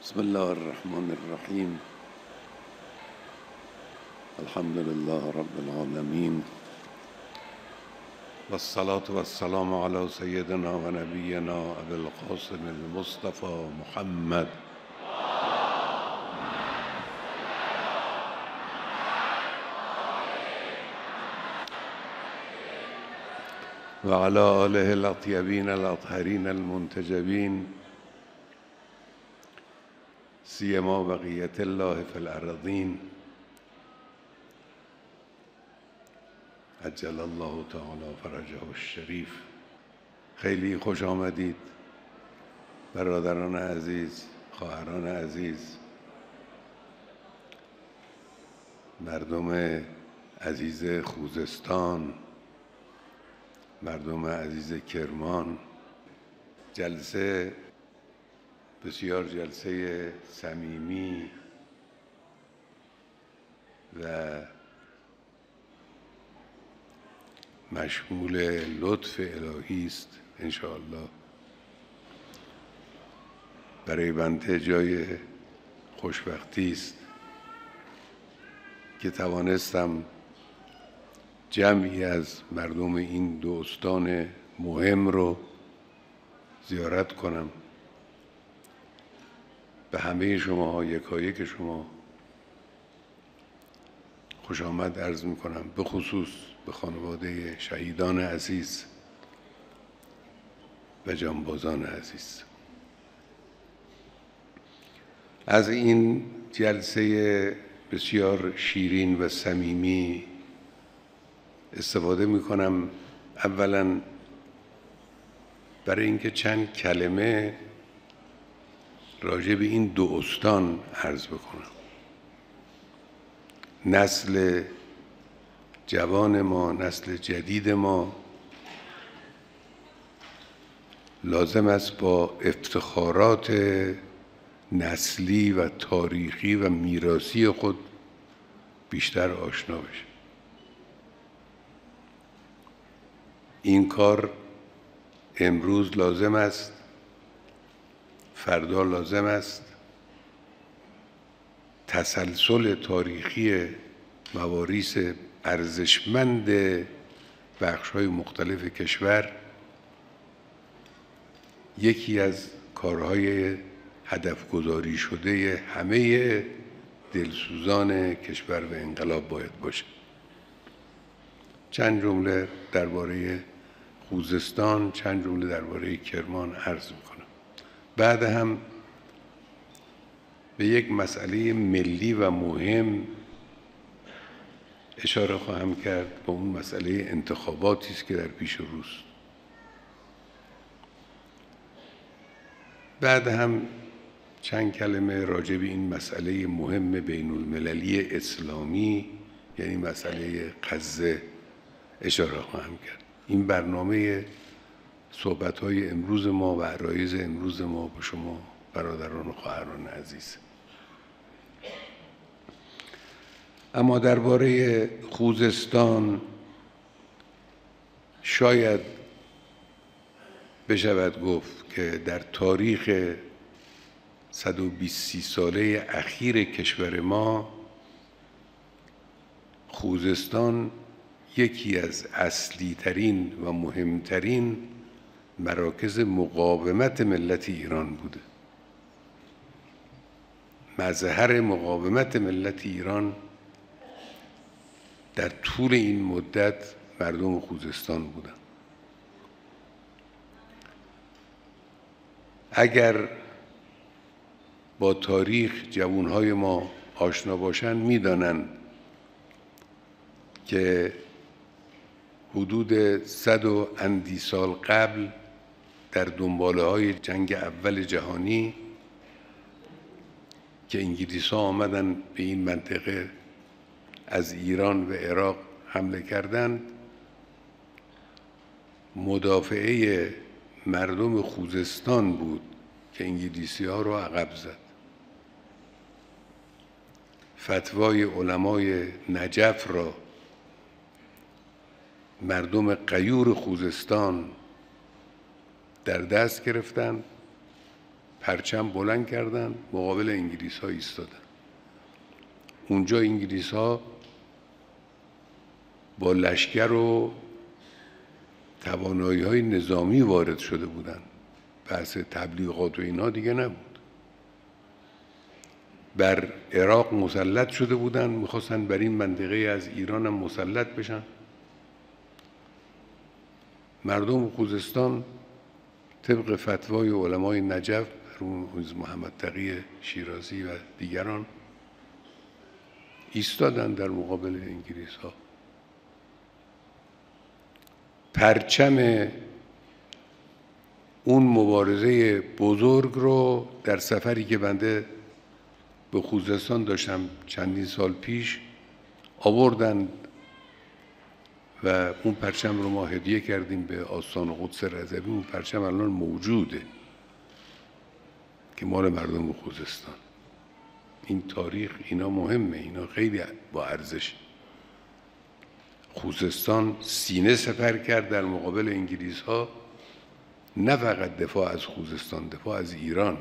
بسم الله الرحمن الرحیم. الحمد لله رب العالمین و الصلاة و السلام علی سیدنا و نبینا ابی القاسم المصطفى محمد و علی آله الاطیبین الاطهرین المنتجبین سیما بقیت الله فی الارضین عجل الله تعالی فرجه الشریف. خیلی خوش آمدید برادران عزیز، خواهران عزیز، مردم عزیز خوزستان، مردم عزیز کرمان. جلسه بسیار جلسه صمیمی و مشمول لطف الهی است. انشاءالله برای بنده جای خوشبختی است که توانستم جمعی از مردم این دو استان مهم رو زیارت کنم. به همه شما یکایک شما خوش آمد عرض می کنم، به خصوص به خانواده شهیدان عزیز و جانبازان عزیز. از این جلسه بسیار شیرین و صمیمی استفاده می کنم اولا برای اینکه چند کلمه راجع به این دو استان عرض بکنم. نسل جوان ما، نسل جدید ما لازم است با افتخارات نسلی و تاریخی و میراثی خود بیشتر آشنا بشه. این کار امروز لازم است، فردا لازم است. تسلسل تاریخی مواریث ارزشمند بخش‌های مختلف کشور یکی از کارهای هدف گذاری شده همه دلسوزان کشور و انقلاب باید باشه. چند جمله درباره خوزستان، چند جمله درباره کرمان عرض می‌کنم. بعد هم به یک مسئله ملی و مهم اشاره خواهم کرد، با اون مسئله انتخاباتی است که در پیش روست. بعد هم چند کلمه راجع به این مسئله مهم بین المللی اسلامی، یعنی مسئله غزه، اشاره خواهم کرد. این برنامه صحبت‌های امروز ما و عرایض امروز ما با شما برادران و خواهران عزیز. اما درباره خوزستان شاید بشود گفت که در تاریخ 120 ساله اخیر کشور ما خوزستان یکی از اصلی ترین و مهمترین مراکز مقاومت ملت ایران بوده. مظهر مقاومت ملت ایران در طول این مدت مردم خوزستان بودند. اگر با تاریخ جوانهای ما آشنا باشند می‌دانند که حدود 100 و اندی سال قبل در دنباله‌های جنگ اول جهانی که انگلیس‌ها آمدن به این منطقه از ایران و عراق حمله کردند، مدافعه مردم خوزستان بود که انگلیسی‌ها رو عقب زد. فتوای علمای نجف را مردم غیور خوزستان در دست گرفتند، پرچم بلند کردن، مقابل انگلیس ها ایستادن. اونجا انگلیس ها با لشکر و توانایی های نظامی وارد شده بودن، بحث تبلیغات و اینا دیگه نبود. بر عراق مسلط شده بودن، میخواستن بر این منطقه از ایران هم مسلط بشن. مردم خوزستان طبق فتوای علمای نجف، محمد تقی شیرازی و دیگران، ایستادن در مقابل انگلیس ها. پرچم اون مبارزه بزرگ رو در سفری که بنده به خوزستان داشتم چندین سال پیش آوردن و اون پرچم رو ما هدیه کردیم به آستان قدس رضوی. اون پرچم الان موجوده که مال مردم خوزستان. این تاریخ اینا مهمه، اینا خیلی با ارزش. خوزستان سینه سپر کرد در مقابل انگلیس ها، نه فقط دفاع از خوزستان، دفاع از ایران.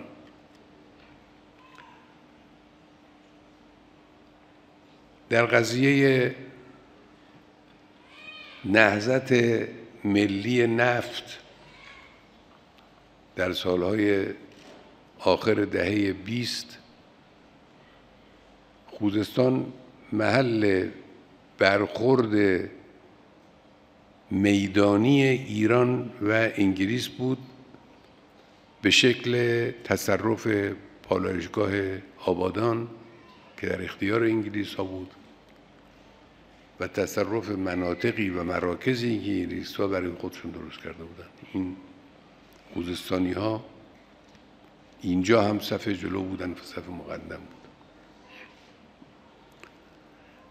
در قضیه نهضت ملی نفت در سالهای آخر دهه 20 خوزستان محل برخورد میدانی ایران و انگلیس بود به شکل تصرف پالایشگاه آبادان که در اختیار انگلیس ها بود و تصرف مناطقی و مراکزی که انگلیس ها برای خودشون درست کرده بودن. این خوزستانی ها اینجا هم صف جلو بودن و صف مقدم بود.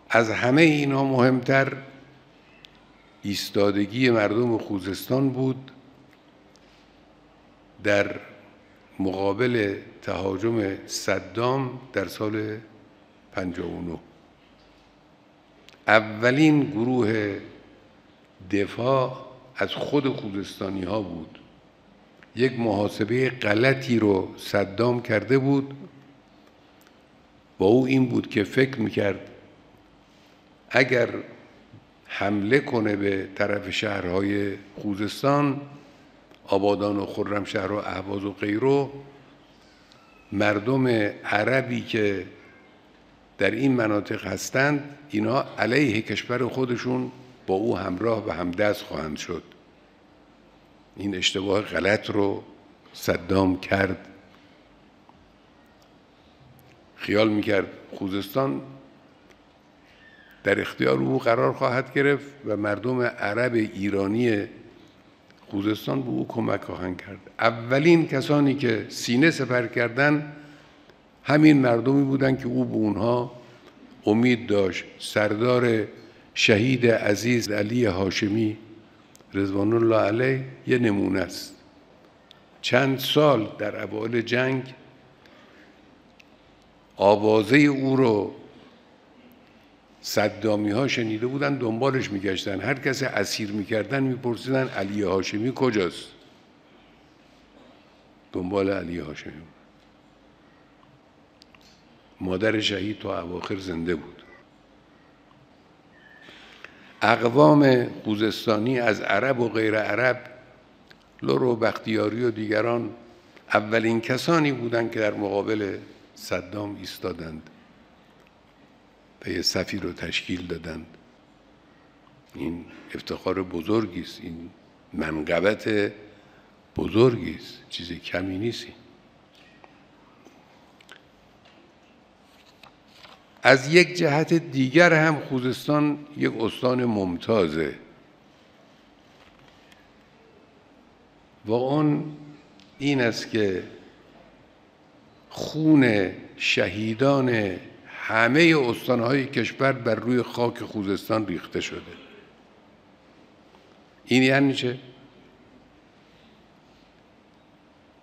از همه اینا مهمتر ایستادگی مردم خوزستان بود در مقابل تهاجم صدام در سال 59. اولین گروه دفاع از خود خوزستانی ها بود. یک محاسبه غلطی رو صدام کرده بود، با او این بود که فکر میکرد اگر حمله کنه به طرف شهرهای خوزستان، آبادان و خرمشهر و اهواز و غیره، مردم عربی که در این مناطق هستند اینا علیه کشور خودشون با او همراه و همدست خواهند شد. این اشتباه غلط رو صدام کرد. خیال میکرد خوزستان در اختیار او قرار خواهد گرفت و مردم عرب ایرانی خوزستان به او کمک خواهند کرد. اولین کسانی که سینه سپر کردن همین مردمی بودند که او به اونها امید داشت. سردار شهید عزیز علی هاشمی رضوان الله علیه یه نمونه است. چند سال در اوایل جنگ آوازه او رو صدامی ها شنیده بودن، دنبالش میگشتن. هر کس اسیر میکردن میپرسیدن علی هاشمی کجاست؟ دنبال علی هاشمی. مادر شهید تا اواخر زنده بود. اقوام خوزستانی از عرب و غیر عرب، لور و بختیاری و دیگران، اولین کسانی بودند که در مقابل صدام ایستادند و یه صفی رو تشکیل دادند. این افتخار بزرگی است، این منقبت بزرگی است، چیز کمی نیست. از یک جهت دیگر هم خوزستان یک استان ممتازه و اون این است که خون شهیدان همه استانهای کشور بر روی خاک خوزستان ریخته شده. این یعنی چه؟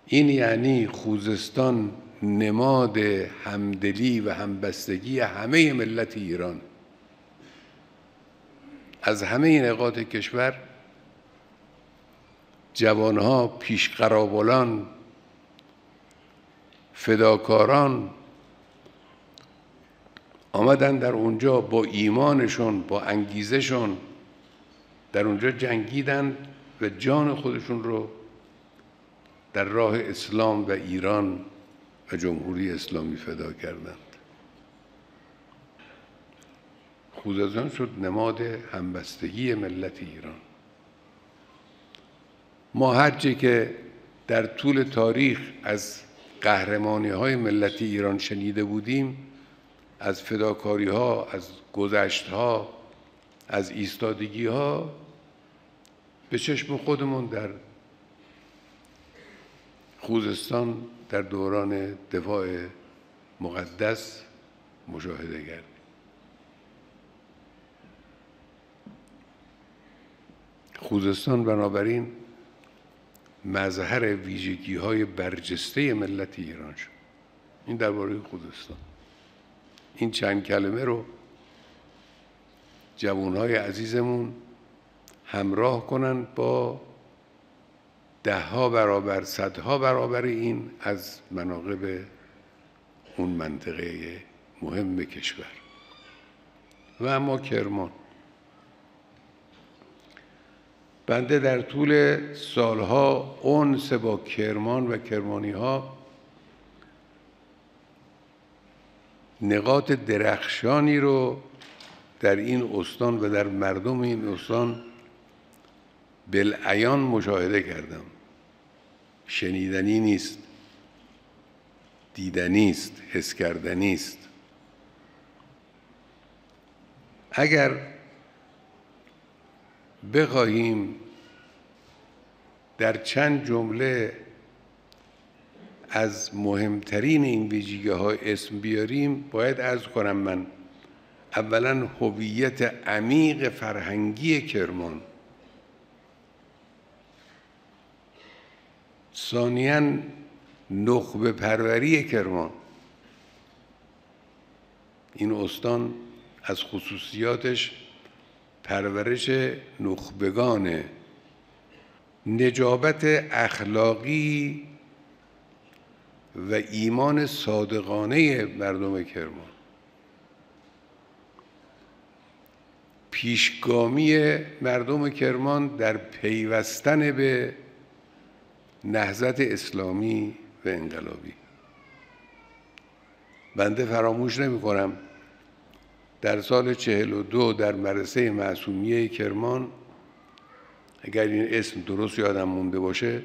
این یعنی خوزستان نماد همدلی و همبستگی همه ملت ایران. از همه نقاط کشور جوانها، پیشقراولان فداکاران آمدن در اونجا با ایمانشون، با انگیزشون در اونجا جنگیدن و جان خودشون رو در راه اسلام و ایران و جمهوری اسلامی فدا کردند. خوزستان شد نماد همبستگی ملت ایران. ما هرچه که در طول تاریخ از قهرمانی‌های ملت ایران شنیده بودیم، از فداکاری‌ها، از گذشت‌ها، از ایستادگی‌ها، به چشم خودمون در خوزستان در دوران دفاع مقدس مشاهده کردیم. خوزستان بنابراین مظهر ویژگی‌های برجسته ملت ایران شد. این درباره خوزستان. این چند کلمه رو جوانهای عزیزمون همراه کنن با ده‌ها برابر، صدها برابر این از مناقب اون منطقه مهم کشور. و اما کرمان، بنده در طول سالها انس با کرمان و کرمانی‌ها نقاط درخشانی رو در این استان و در مردم این استان بالعیان مشاهده کردم. شنیدنی نیست، دیدنی است، حس کردنی است. اگر بخواهیم در چند جمله از مهمترین این ویژگی‌ها اسم بیاریم، باید عرض کنم من اولا هویت عمیق فرهنگی کرمان، ثانیاً نخبه پروری کرمان. این استان از خصوصیاتش پرورش نخبگان، نجابت اخلاقی و ایمان صادقانه مردم کرمان، پیشگامی مردم کرمان در پیوستن به نهضت اسلامی و انقلابی. بنده فراموش نمی کنم در سال 42 در مدرسه معصومیه کرمان، اگر این اسم درست یادم مونده باشه،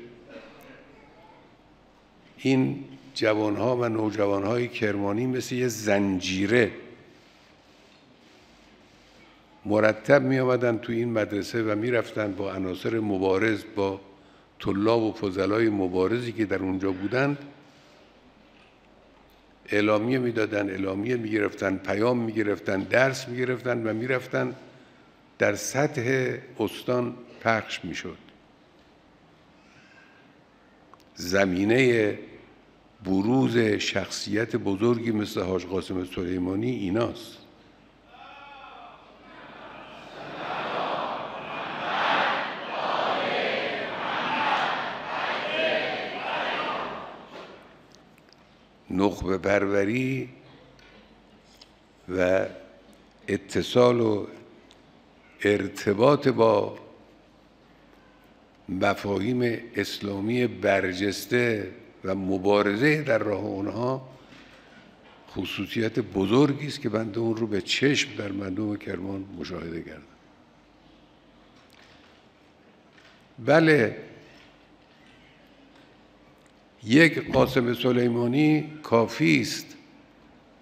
این جوانها و نوجوانهای کرمانی مثل یه زنجیره مرتب می آمدن تو این مدرسه و می رفتن با عناصر مبارز، با طلاب و فضلای مبارزی که در اونجا بودند، اعلامیه میدادن، اعلامیه میگرفتن، پیام میگرفتن، درس میگرفتن و میرفتن در سطح استان پخش میشد. زمینه بروز شخصیت بزرگی مثل حاج قاسم سلیمانی ایناست. نخبه پروری و اتصال و ارتباط با مفاهیم اسلامی برجسته و مبارزه در راه اونها خصوصیت بزرگی است که بنده اون رو به چشم در مردم کرمان مشاهده کردم. بله، یک قاسم سلیمانی کافی است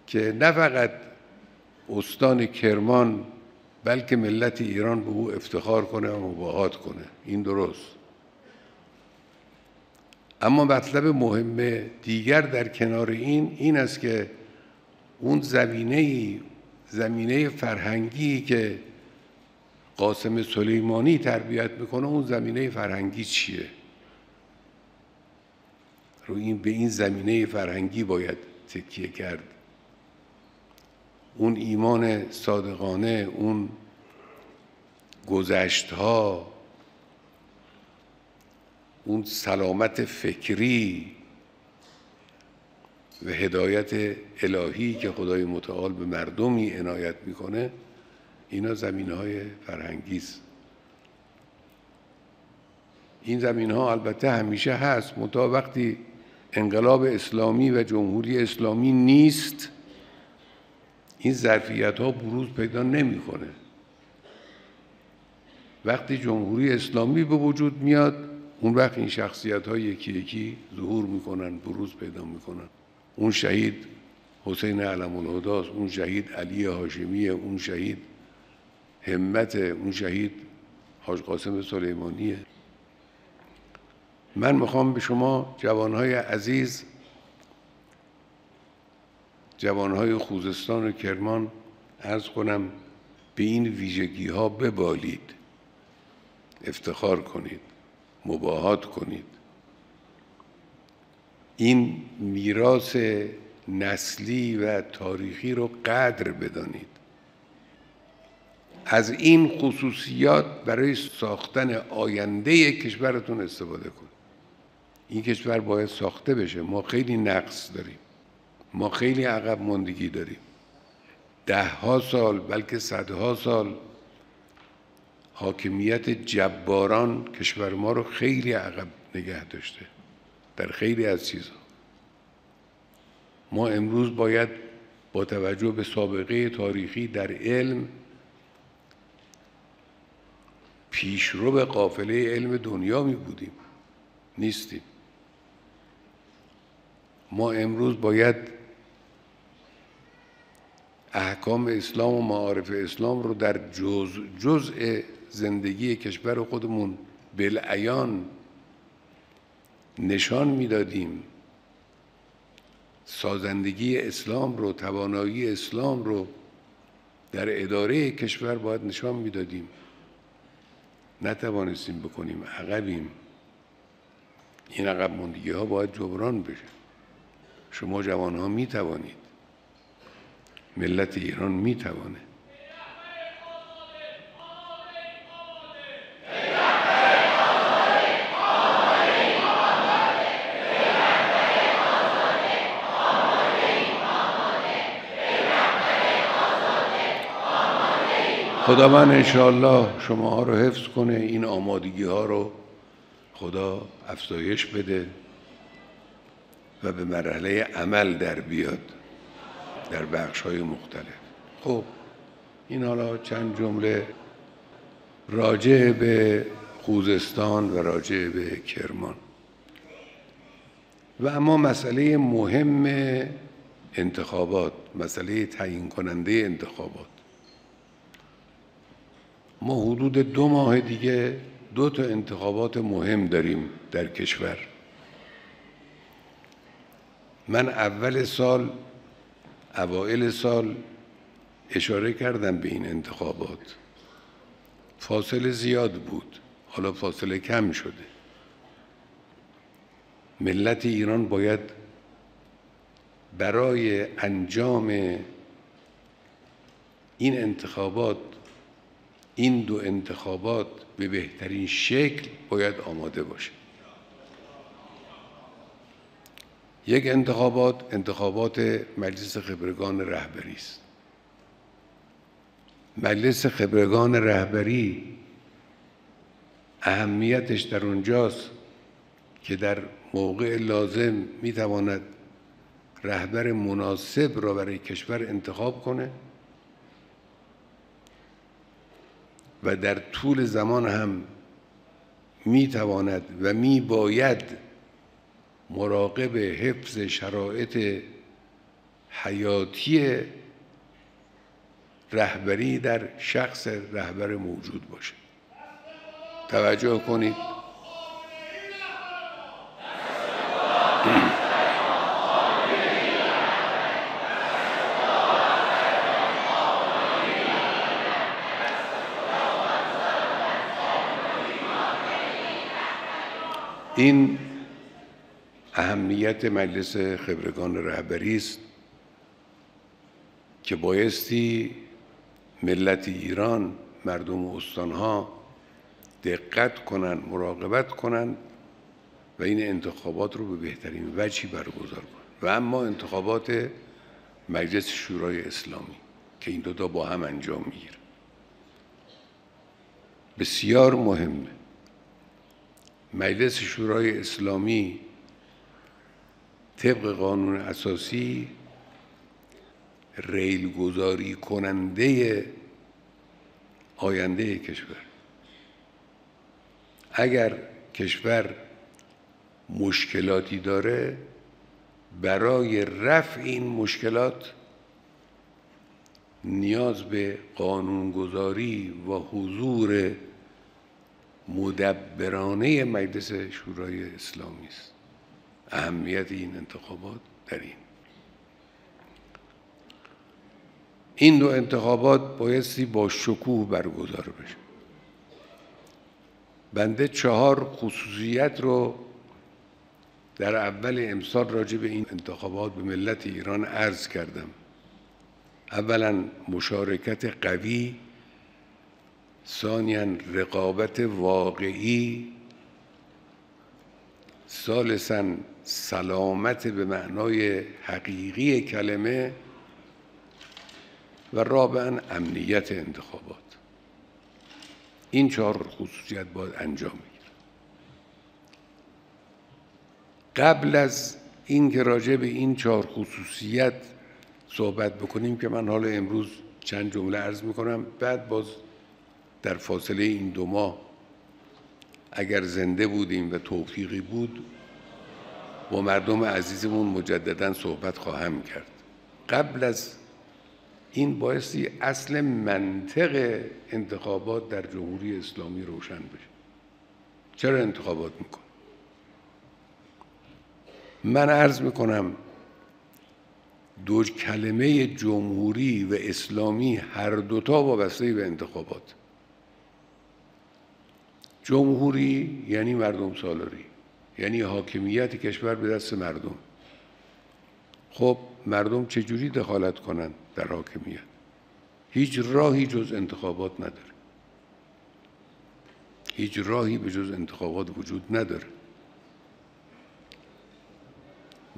که نه فقط استان کرمان بلکه ملت ایران به او افتخار کنه و مباهات کنه. این درست. اما مطلب مهم دیگر در کنار این است که اون زمینه فرهنگی که قاسم سلیمانی تربیت میکنه، اون زمینه فرهنگی چیه؟ به این زمینه فرهنگی باید تکیه کرد. اون ایمان صادقانه، اون گذشت‌ها، اون سلامت فکری، و هدایت الهی که خدای متعال به مردمی عنایت میکنه، اینا زمینهای فرهنگی است. این زمینها البته همیشه هست، منتها وقتی انقلاب اسلامی و جمهوری اسلامی نیست، این ظرفیت ها بروز پیدا نمیکنه. وقتی جمهوری اسلامی به وجود میاد، اون وقت این شخصیت ها یکی یکی ظهور میکنن، بروز پیدا میکنن. اون شهید حسین علم الهدی، اون شهید علی هاشمی، اون شهید همت، اون شهید حاج قاسم سلیمانیه. من میخوام به شما جوانهای عزیز، جوانهای خوزستان و کرمان عرض کنم به این ویژگی ها ببالید، افتخار کنید، مباهات کنید. این میراث نسلی و تاریخی رو قدر بدانید. از این خصوصیات برای ساختن آینده کشورتون استفاده کنید. این کشور باید ساخته بشه. ما خیلی نقص داریم، ما خیلی عقب ماندگی داریم. 10 سال بلکه 100 سال حاکمیت جباران کشور ما رو خیلی عقب نگه داشته در خیلی از چیزها. ما امروز باید با توجه به سابقه تاریخی در علم پیشرو قافله علم دنیا می بودیم، نیستیم. ما امروز باید احکام اسلام و معارف اسلام رو در جزء زندگی کشور خودمون بالعیان نشان میدادیم. سازندگی اسلام رو، توانایی اسلام رو در اداره کشور باید نشان میدادیم. نتوانستیم بکنیم، عقبیم. این عقب ماندگی ها باید جبران بشه. شما جوان ها می توانید، ملت ایران می توانه. خداوند انشاءالله شما ها رو حفظ کنه، این آمادگی ها رو خدا افزایش بده و به مرحله عمل در بیاد در بخش های مختلف. خب این حالا چند جمله راجع به خوزستان و راجع به کرمان. و اما مسئله مهم انتخابات، مسئله تعیین کننده انتخابات. ما حدود 2 ماه دیگه 2 تا انتخابات مهم داریم در کشور. من اوائل سال اشاره کردم به این انتخابات. فاصله زیاد بود، حالا فاصله کم شده. ملت ایران باید برای انجام این انتخابات، این 2 انتخابات به بهترین شکل باید آماده باشه. یک انتخابات مجلس خبرگان رهبری است. مجلس خبرگان رهبری اهمیتش در اونجاست که در موقع لازم میتواند رهبر مناسب را برای کشور انتخاب کنه و در طول زمان هم میتواند و میباید مراقب حفظ شرایط حیاتی رهبری در شخص رهبر موجود باشه. توجه کنید. این اهمیت مجلس خبرگان رهبری است که بایستی ملت ایران، مردم استانها دقت کنند، مراقبت کنند و این انتخابات رو به بهترین وجهی برگزار کنند. و اما انتخابات مجلس شورای اسلامی که این دوتا با هم انجام میگیره. بسیار مهمه. مجلس شورای اسلامی طبق قانون اساسی ریلگذاری کننده آینده کشور. اگر کشور مشکلاتی داره، برای رفع این مشکلات نیاز به قانونگذاری و حضور مدبرانه مجلس شورای اسلامی است. اهمیت این انتخابات در این دو انتخابات بایستی با شکوه برگزار بشه. بنده 4 خصوصیت رو در اول امسال راجع به این انتخابات به ملت ایران عرض کردم. اولا مشارکت قوی، ثانیاً رقابت واقعی، ثالثاً سلامت به معنای حقیقی کلمه و رابعاً امنیت انتخابات. این 4 خصوصیت باید انجام بگیره. قبل از این که راجع به این 4 خصوصیت صحبت بکنیم که من حالا امروز چند جمله عرض میکنم، بعد باز در فاصله این 2 ماه اگر زنده بودیم و توفیقی بود با مردم عزیزمون مجددا صحبت خواهم کرد. قبل از این بایستی اصل منطق انتخابات در جمهوری اسلامی روشن بشه. چرا انتخابات میکنه؟ من عرض میکنم 2 کلمه جمهوری و اسلامی هر دوتا وابسته به انتخابات. جمهوری یعنی مردم سالاری، یعنی حاکمیت کشور به دست مردم. خب مردم چجوری دخالت کنن در حاکمیت؟ هیچ راهی جز انتخابات نداره. هیچ راهی به جز انتخابات وجود نداره.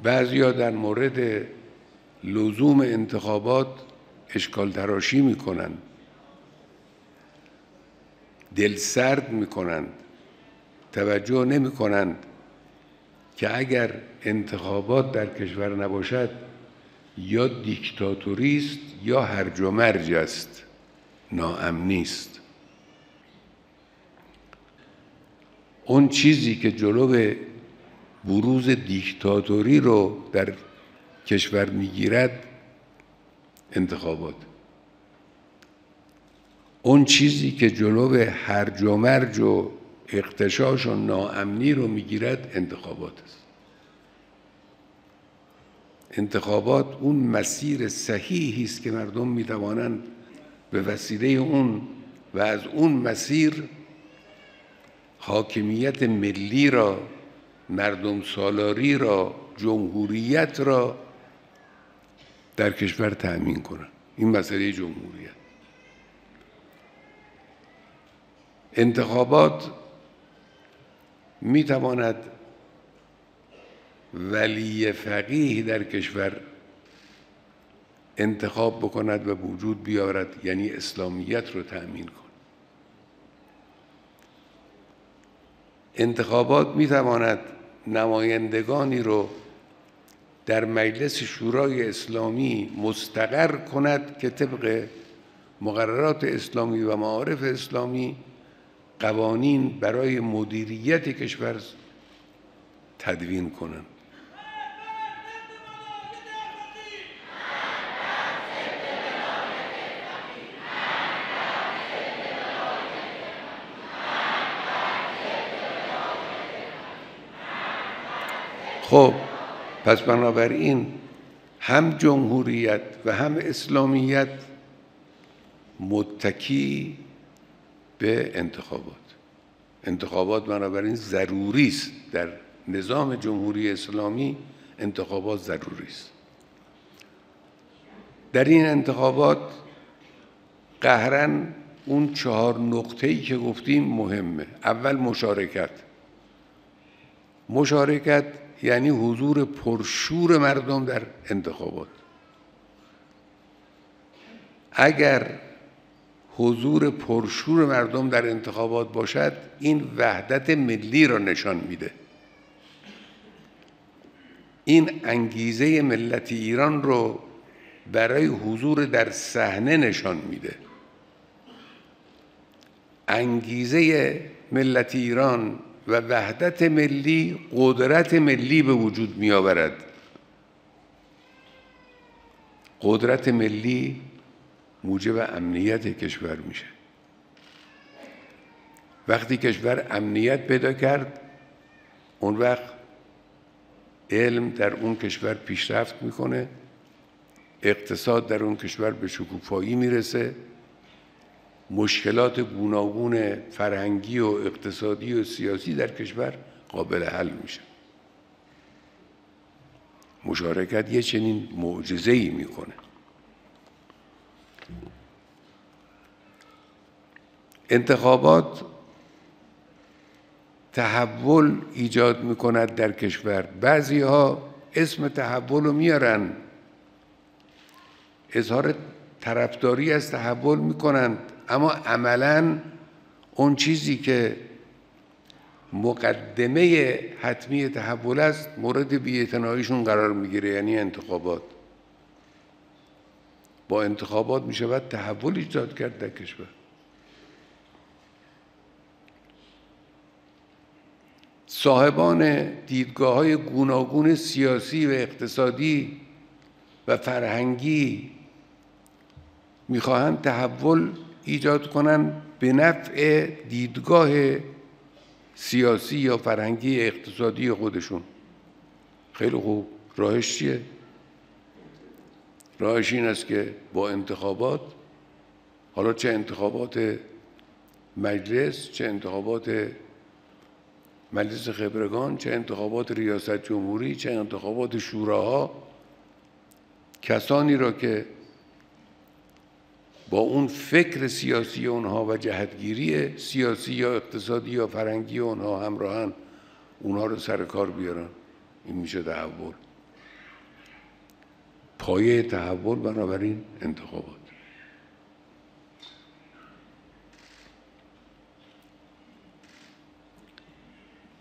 بعضیا در مورد لزوم انتخابات اشکال تراشی میکنن، دل سرد میکنن، توجه نمیکنند که اگر انتخابات در کشور نباشد یا دیکتاتوری است یا هرج و مرج است، ناامنی است. اون چیزی که جلو بروز دیکتاتوری رو در کشور میگیرد انتخابات. اون چیزی که جلو هرج و مرج و اغتشاش و ناامنی رو میگیرد انتخابات است. انتخابات اون مسیر صحیحی است که مردم میتوانند به وسیله اون و از اون مسیر حاکمیت ملی را، مردم سالاری را، جمهوریت را در کشور تأمین کنند. این مسئله جمهوریت. انتخابات میتواند ولی فقیه در کشور انتخاب بکند و وجود بیارد، یعنی اسلامیت رو تأمین کند. انتخابات میتواند نمایندگانی رو در مجلس شورای اسلامی مستقر کند که طبق مقررات اسلامی و معارف اسلامی قوانین برای مدیریت کشور تدوین کنند. خب پس بنابراین هم جمهوریت و هم اسلامیت متکی به انتخابات. انتخابات بنابراین ضروری است. در نظام جمهوری اسلامی انتخابات ضروری است. در این انتخابات قهراً اون 4 نقطه‌ای که گفتیم مهمه. اول مشارکت یعنی حضور پرشور مردم در انتخابات. اگر حضور پرشور مردم در انتخابات باشد، این وحدت ملی را نشان میده. این انگیزه ملت ایران رو برای حضور در صحنه نشان میده. انگیزه ملت ایران و وحدت ملی قدرت ملی به وجود می آورد. قدرت ملی موجب امنیت کشور میشه. وقتی کشور امنیت پیدا کرد، اون وقت علم در اون کشور پیشرفت میکنه، اقتصاد در اون کشور به شکوفایی میرسه، مشکلات گوناگون فرهنگی و اقتصادی و سیاسی در کشور قابل حل میشه. مشارکت یه چنین معجزه‌ای میکنه. انتخابات تحول ایجاد میکند در کشور. بعضی ها اسم تحول رو میارن، اظهار طرفداری از تحول میکنند، اما عملاً اون چیزی که مقدمه حتمی تحول است مورد بی‌اعتناییشون قرار میگیره، یعنی انتخابات. با انتخابات میشود تحول ایجاد کرد در کشور. صاحبان دیدگاه‌های گوناگون سیاسی و اقتصادی و فرهنگی میخواهند تحول ایجاد کنند به نفع دیدگاه سیاسی یا فرهنگی اقتصادی خودشون. خیلی خوب، راهش چیه؟ راهش این است که با انتخابات، حالا چه انتخابات مجلس، چه انتخابات مجلس خبرگان، چه انتخابات ریاست جمهوری، چه انتخابات شوراها، کسانی را که با اون فکر سیاسی اونها و جهتگیری سیاسی یا اقتصادی یا فرهنگی اونها همراهن، اونها رو سر کار بیارن. این میشه تحول. پایه تحول بنابراین انتخابات.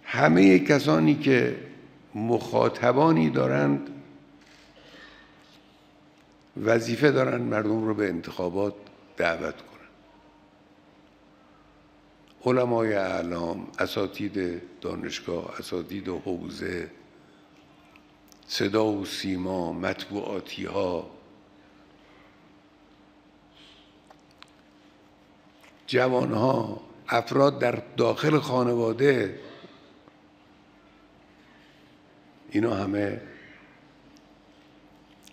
همه کسانی که مخاطبانی دارند وظیفه دارند مردم رو به انتخابات دعوت کنند. علمای اعلام، اساتید دانشگاه، اساتید حوزه، صدا و سیما، مطبوعاتی ها، جوان ها، افراد در داخل خانواده، اینا همه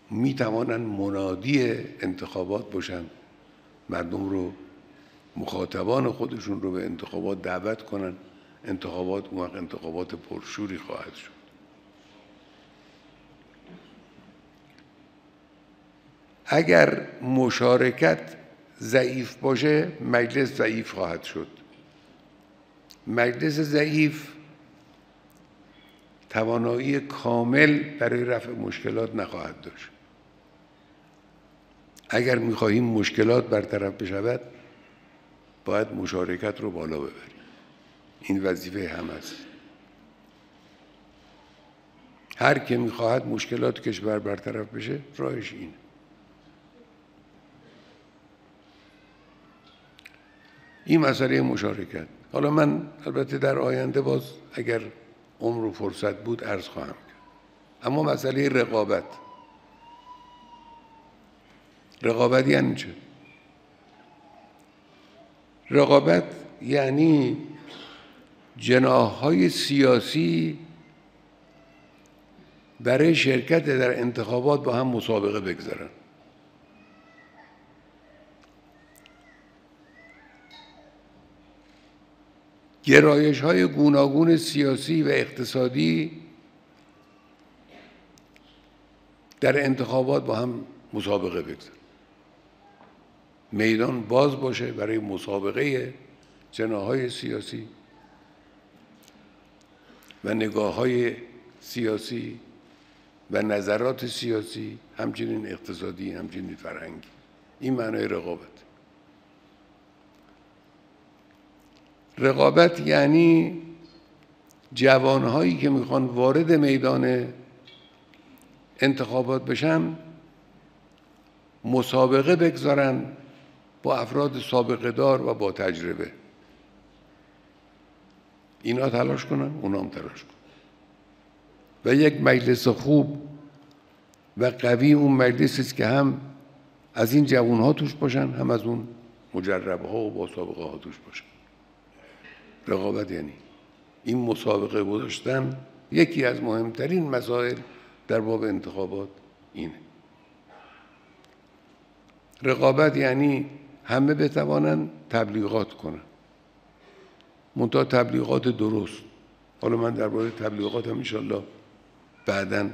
می توانند منادی انتخابات باشند، مردم رو، مخاطبان خودشون رو به انتخابات دعوت کنند. انتخابات اون وقت انتخابات پرشوری خواهد شد. اگر مشارکت ضعیف باشه، مجلس ضعیف خواهد شد. مجلس ضعیف توانایی کامل برای رفع مشکلات نخواهد داشت. اگر می‌خواهیم مشکلات برطرف بشود، باید مشارکت رو بالا ببریم. این وظیفه همه است. هر که می‌خواهد مشکلات کشور برطرف بشه، راهش اینه. این مسئله مشارکت. حالا من البته در آینده باز اگر عمر و فرصت بود عرض خواهم کرد. اما مسئله رقابت. رقابت یعنی چه؟ رقابت یعنی جناح‌های سیاسی برای شرکت در انتخابات با هم مسابقه بگذارن. گرایش‌های گوناگون سیاسی و اقتصادی در انتخابات با هم مسابقه بگذارن. میدان باز باشه برای مسابقه جناح‌های سیاسی و نگاه‌های سیاسی و نظرات سیاسی، همچنین اقتصادی، همچنین فرهنگی. این معنای رقابت. رقابت یعنی جوانهایی که میخوان وارد میدان انتخابات بشن مسابقه بگذارن با افراد سابقه دار و با تجربه. اینا تلاش کنن، اونا هم تلاش کنن و یک مجلس خوب و قوی اون مجلسی است که هم از این جوانها توش باشن، هم از اون مجربها و با سابقه ها توش باشن. رقابت یعنی این مسابقه گذاشتن. یکی از مهمترین مسائل در باب انتخابات اینه. رقابت یعنی همه بتوانن تبلیغات کنن، منتها تبلیغات درست. حالا من درباره تبلیغات هم انشالله بعداً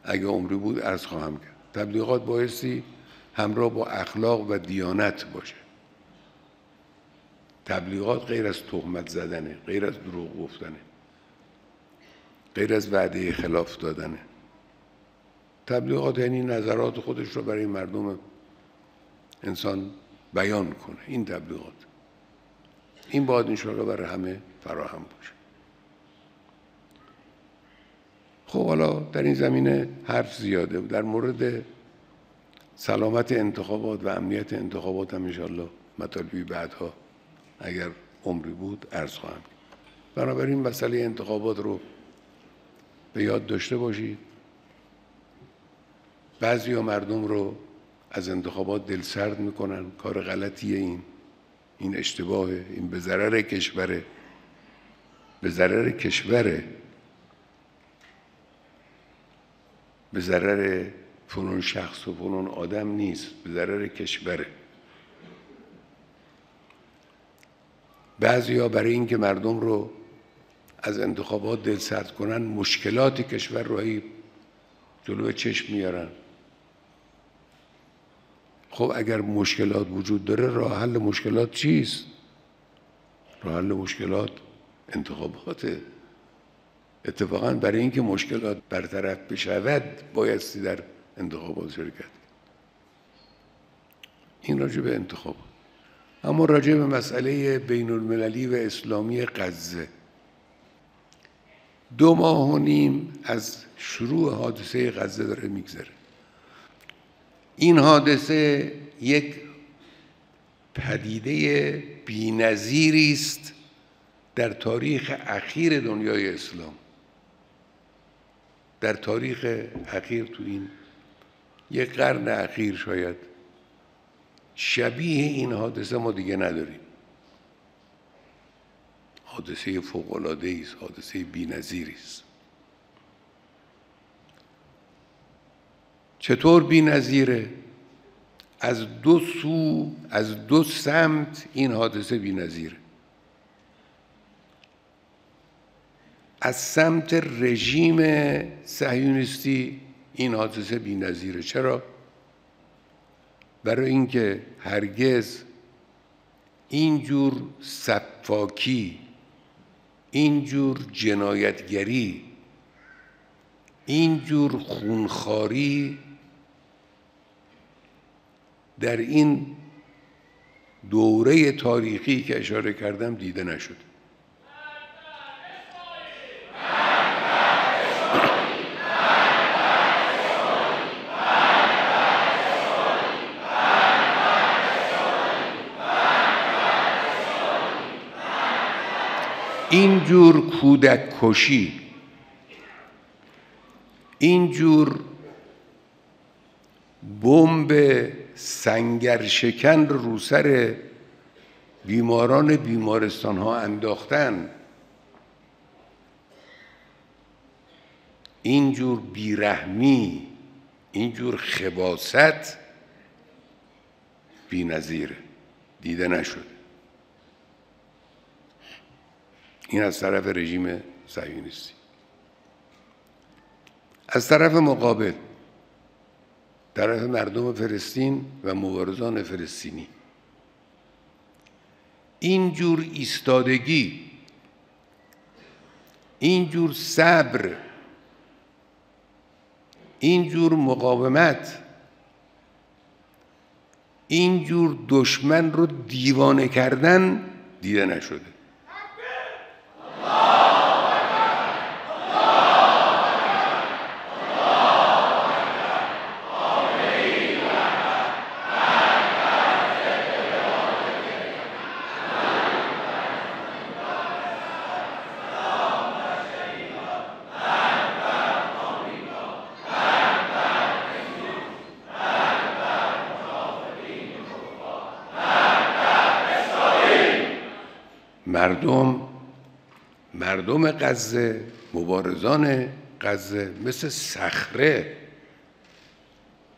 اگه عمری بود عرض خواهم کرد. تبلیغات بایستی همراه با اخلاق و دیانت باشه. تبلیغات غیر از تهمت زدنه، غیر از دروغ گفتنه، غیر از وعده خلاف دادنه. تبلیغات یعنی نظرات خودش رو برای مردم انسان بیان کنه. این تبلیغات. این باید انشاءالله برای همه فراهم باشه. خب حالا در این زمینه حرف زیاده. در مورد سلامت انتخابات و امنیت انتخابات هم انشاءالله مطالبی بعدها اگر عمری بود عرض خواهم کرد. بنابراین مسئله انتخابات رو به یاد داشته باشید. بعضیا مردم رو از انتخابات دلسرد میکنن. کار غلطیه این اشتباهه. این به ضرر کشوره، به ضرر کشوره، به ضرر فلان شخص و فلان آدم نیست، به ضرر کشوره. بعضیا برای اینکه مردم رو از انتخابات دلسرد کنن مشکلات کشور رو جلو چشم میارن. خب اگر مشکلات وجود داره راه حل مشکلات چیست؟ راه حل مشکلات انتخاباته. اتفاقاً برای اینکه مشکلات برطرف بشود بایستی در انتخابات شرکت. این راجع به انتخابات. اما راجع به مسئله بین المللی و اسلامی غزه، 2.5 ماه از شروع حادثه غزه داره میگذره. این حادثه یک پدیده بی‌نظیری است در تاریخ اخیر دنیای اسلام. در تاریخ اخیر، تو این یک قرن اخیر شاید شبیه این حادثه ما دیگه نداریم. حادثه فوق‌العاده‌ای است، حادثه بی‌نظیری است. چطور بی‌نظیره؟ از 2 سو، از 2 سمت این حادثه بی‌نظیره. از سمت رژیم صهیونیستی این حادثه بی‌نظیره. چرا؟ برای اینکه هرگز اینجور سفاکی، اینجور جنایتگری، اینجور خونخواری در این دوره تاریخی که اشاره کردم دیده نشد. اینجور کودک کشی، اینجور بمب سنگرشکن رو سر بیماران بیمارستان ها انداختن، اینجور بیرحمی، اینجور خباثت بی‌نظیره، دیده نشد. این از طرف رژیم صهیونیستی. از طرف مقابل، طرف مردم فلسطین و مبارزان فلسطینی، اینجور ایستادگی، اینجور صبر اینجور مقاومت، اینجور دشمن رو دیوانه کردن دیده نشده. مردم غزه، مبارزان غزه مثل صخره،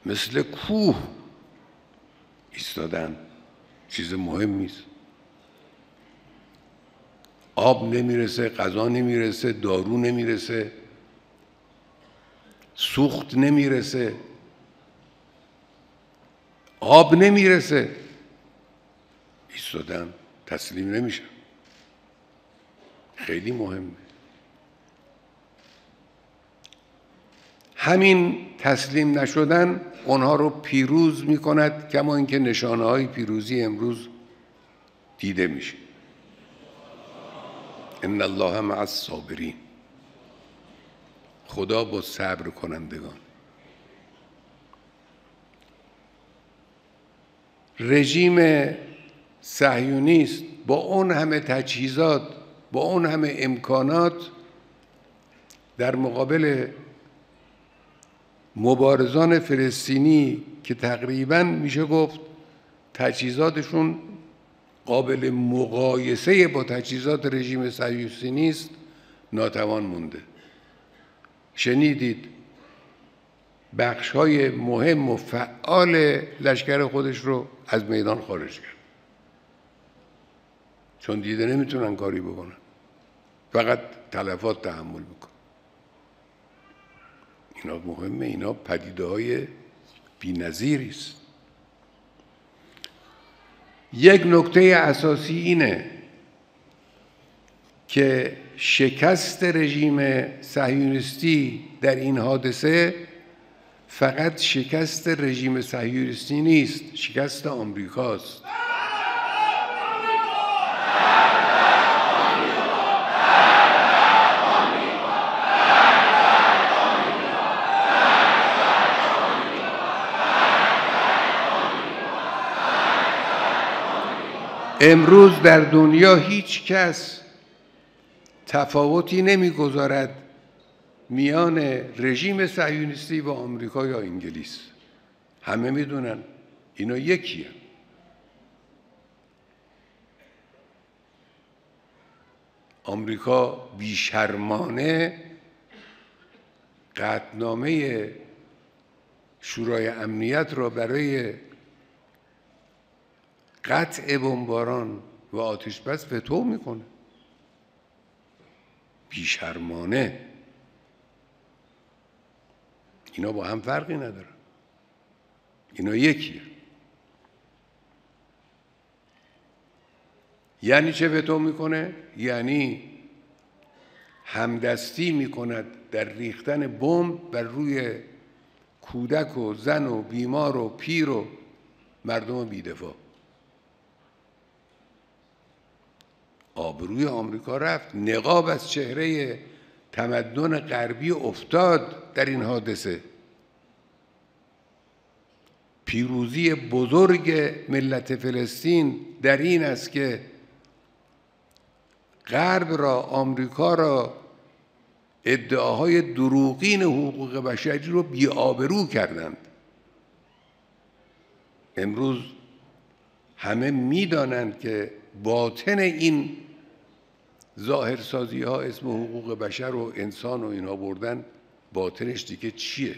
مثل کوه ایستادن. چیز مهمی است. آب نمیرسه، غذا نمیرسه، دارو نمیرسه، سوخت نمیرسه، آب نمیرسه، ایستادن، تسلیم نمیشن. خیلی مهمه. همین تسلیم نشدن اونها رو پیروز میکند، کما اینکه نشانه های پیروزی امروز دیده میشه. ان الله مع الصابرین. خدا با صبر کنندگان. رژیم صهیونیست با اون همه تجهیزات، با اون همه امکانات، در مقابل مبارزان فلسطینی که تقریباً میشه گفت تجهیزاتشون قابل مقایسه با تجهیزات رژیم صهیونیستی است، ناتوان مونده. شنیدید بخش‌های مهم و فعال لشکر خودش رو از میدان خارج کرد، چون دیده نمیتونن کاری بکنن، فقط تلفات تحمل میکنن. اینا مهمه. اینا پدیده‌های بی‌نظیری است. یک نکته اساسی اینه که شکست رژیم صهیونیستی در این حادثه فقط شکست رژیم صهیونیستی نیست، شکست آمریکاست. امروز در دنیا هیچ کس تفاوتی نمیگذارد میان رژیم صهیونیستی و آمریکا یا انگلیس. همه میدونن اینا یکیه. آمریکا بیشرمانه قطعنامه شورای امنیت را برای قطع بمباران و آتش بس وتو میکنه. بیشرمانه. اینا با هم فرقی ندارن. اینا یکیه. یعنی چه وتو میکنه؟ یعنی همدستی میکند در ریختن بمب بر روی کودک و زن و بیمار و پیر و مردم بی‌دفاع. آبروی آمریکا رفت، نقاب از چهره تمدن غربی افتاد در این حادثه. پیروزی بزرگ ملت فلسطین در این است که غرب را، آمریکا را، ادعاهای دروغین حقوق بشری رو بی‌آبرو کردند. امروز همه می‌دانند که باطن این ظاهرسازی ها اسم حقوق بشر و انسان و اینا بردن، باطنش دیگه چیه؟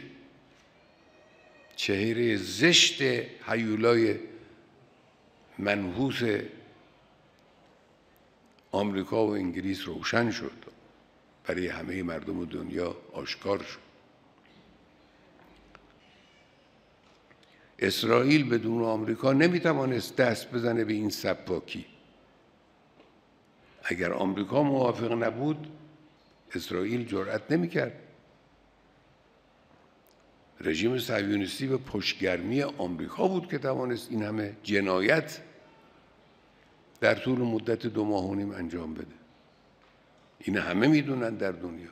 چهره زشت هیولای منحوس آمریکا و انگلیس روشن شد، برای همه مردم دنیا آشکار شد. اسرائیل بدون آمریکا نمیتوانست دست بزنه به این سباکی. اگر آمریکا موافق نبود، اسرائیل جرأت نمیکرد. رژیم صهیونیستی به پشتگرمی آمریکا بود که توانست این همه جنایت در طول مدت 2.5 ماه انجام بده. این همه میدونن در دنیا.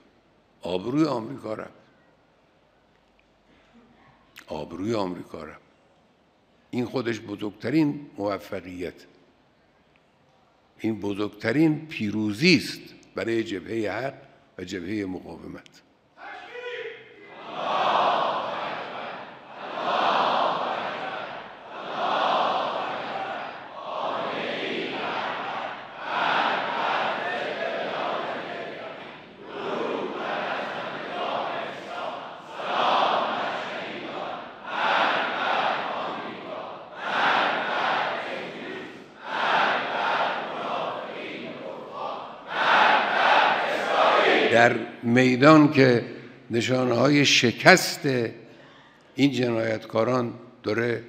آبروی آمریکا رفت. آبروی آمریکا رفت. این خودش بزرگترین موفقیت، این بزرگترین پیروزی است برای جبهه حق و جبهه مقاومت. در میدان که نشانه‌های شکست این جنایتکاران داره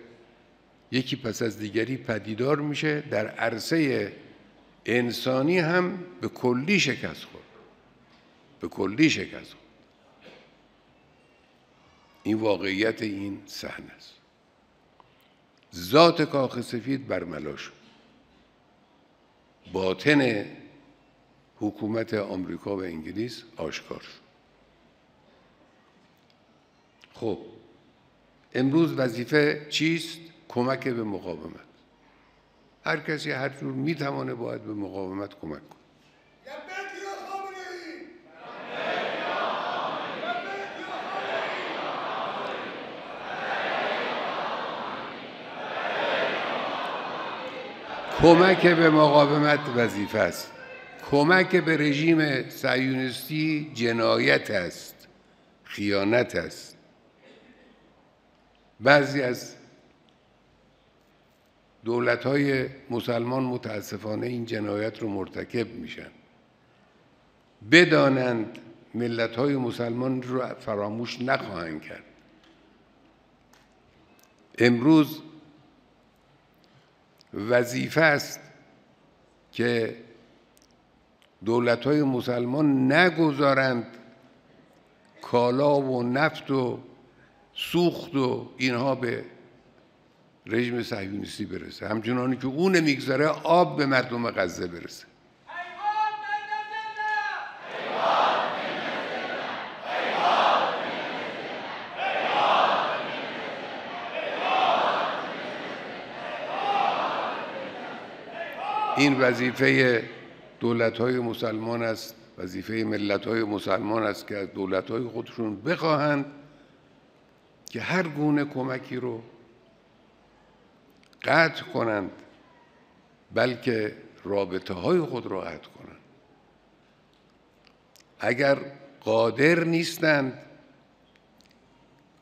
یکی پس از دیگری پدیدار میشه، در عرصه انسانی هم به کلی شکست خورد. به کلی شکست خورد. این واقعیت این صحنه است. ذات کاخ سفید برملا شد. باطن حکومت آمریکا و انگلیس آشکار شد. خب امروز وظیفه چیست؟ کمک به مقاومت. هر کسی هر جور میتوانه باید به مقاومت کمک کنه. کمک به مقاومت وظیفه است. کمک به رژیم صهیونیستی جنایت است، خیانت است. بعضی از دولت‌های مسلمان متاسفانه این جنایت رو مرتکب میشن. بدانند ملت‌های مسلمان رو فراموش نخواهند کرد. امروز وظیفه است که دولت‌های مسلمان نگذارند کالا و نفت و سوخت و اینها به رژیم صهیونیستی برسه، همچنانی که اون نمیگذاره آب به مردم غزه برسه. این وظیفه دولت‌های مسلمان است، وظیفه ملت‌های مسلمان است که از دولت‌های خودشون بخواهند که هر گونه کمکی رو قطع کنند، بلکه رابطه‌های خود را قطع کنند. اگر قادر نیستند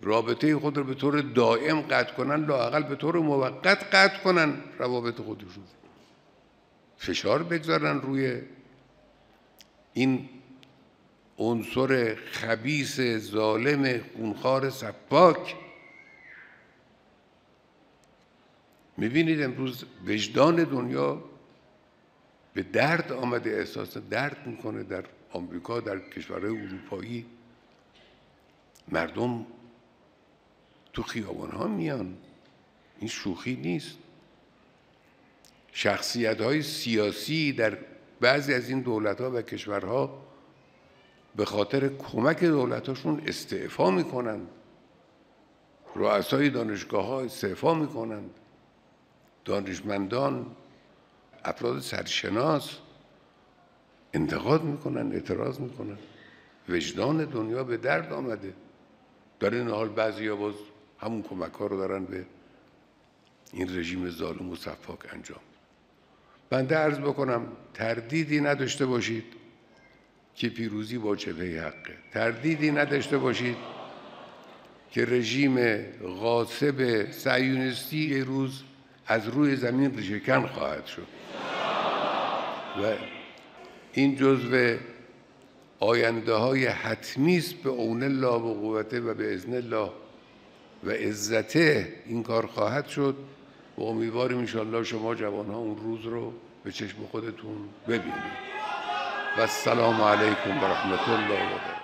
رابطه خود را به طور دائم قطع کنند، لااقل به طور موقت قطع کنند روابط خودشون. فشار بگذارن روی این عنصر خبیث ظالم خونخوار سفاک. میبینید امروز وجدان دنیا به درد آمده، احساس درد میکنه. در آمریکا، در کشورهای اروپایی مردم تو خیابان‌ها میان. این شوخی نیست. شخصیت‌های سیاسی در بعضی از این دولت‌ها و کشورها به خاطر کمک دولت‌هاشون استعفا می‌کنند. رؤسای دانشگاه‌ها استعفا می‌کنند. دانشمندان، افراد سرشناس انتقاد می‌کنند، اعتراض می‌کنند. وجدان دنیا به درد آمده. در این حال بعضی‌ها باز همون کمک‌ها رو دارن به این رژیم ظالم و سفاک انجام. بنده عرض بکنم تردیدی نداشته باشید که پیروزی با جبهه حقه. تردیدی نداشته باشید که رژیم غاصب صهیونیستی یه روز از روی زمین ریشه‌کن خواهد شد و این جزو آینده‌های حتمی است به عون الله و قوته و به اذن الله و عزته این کار خواهد شد و امیدواریم انشاءالله شما جوان‌ها اون روز رو به چشم خودتون ببینید. و السلام علیکم و رحمت الله و برکاته.